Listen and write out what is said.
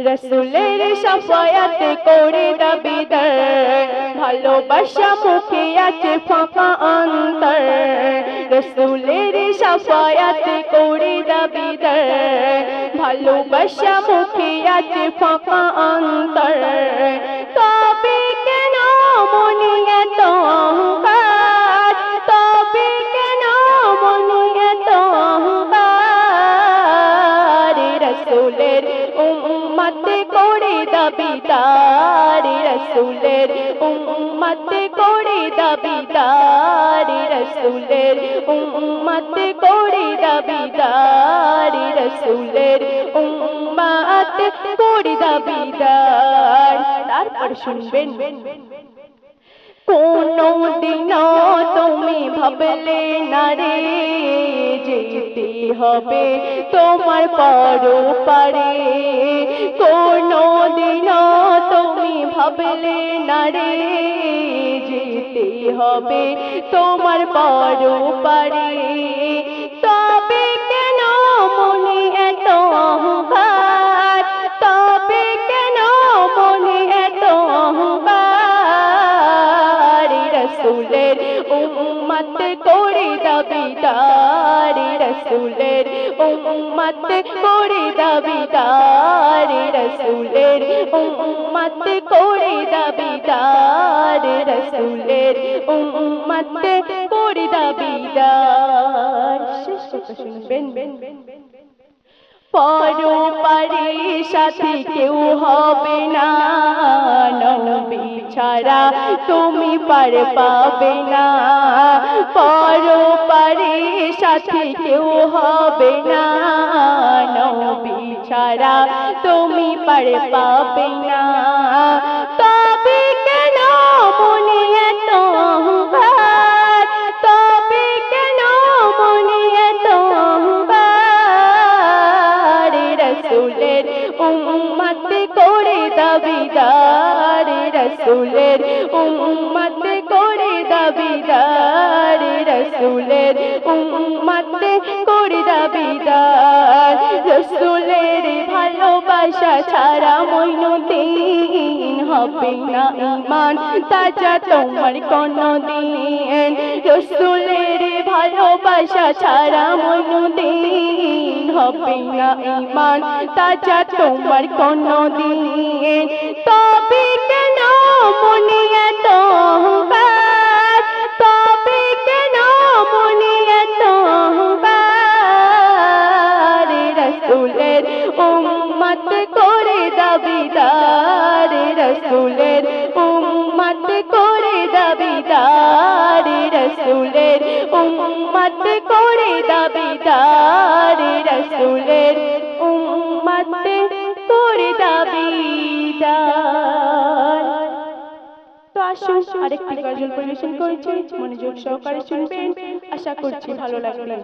রসুলের শাফায়াতে করে দাবিদার, ভালোবাসা মুখে আছে ফাঁকা অন্তর। রসুলের শাফায়াতে করে দাবিদার, ভালোবাসা মুখে আছে ফাঁকা অন্তর। তবে কেন মনে এত অহংকার, তবে কেন মনে এত অহংকার। রসুলের উম্মত করে দাবিদার, রসুলের উম্মত করে দাবিদার, রসুলের উম্মত করে দাবিদার, রসুলের উম্মত করে দাবিদার। তারপর শুনবেন, কোনো দিনও তুমি ভাবলে না রে যেতে হবে তোমার পরপারে। কোনো দিনও তুমি ভাবলে না রে যেতে হবে তোমার পরপারে। তবে কেন মনে এত অহংকার, তবে কেন মনে এত অহংকার। রসুলের উম্মত করে দাবিদার, রসুলের উম্মত করে দাবিদার, রসুলের উম্মত করে দাবিদার, রসুলের উম্মত করে দাবিদার। শেষ কথা শুনবেন, পরপারে সাথী কেউ হবে না, নবী ছাড়া তুমি পার পাবে না। পরপারে সাথী কেউ হবে না, নবী ছাড়া তুমি পার পাবে না। তবে কেন মনে এত অহংকার, তবে কেন মনে এত অহংকার। রসুলের উম্মত করে দাবিদার, রসুলের উম্মত করে দাবিদার, রসুলের উম্মত করে দাবিদার। রসুলের ভালোবাসা ছাড়া মইনুদ্দিন হবে না ঈমান তাজা তোমার কোনদিন। রসুলের ভালোবাসা ছাড়া মইনুদ্দিন হবে না ঈমান তাজা তোমার কোনদিন। তবে কেন মনে এত অহংকার, তবে কেন মনে এত অহংকার। রসুলের উম্মত করে দাবিদার, রসুলের উম্মত করে দাবিদার, রসুলের উম্মত করে দাবিদার, রসুলের উম্মত করে দাবিদার। তো আসুন আরেকটি গজল পরিবেশন করেছি, মনোযোগ সহকারে শুনবেন, আশা করছি ভালো লাগবে।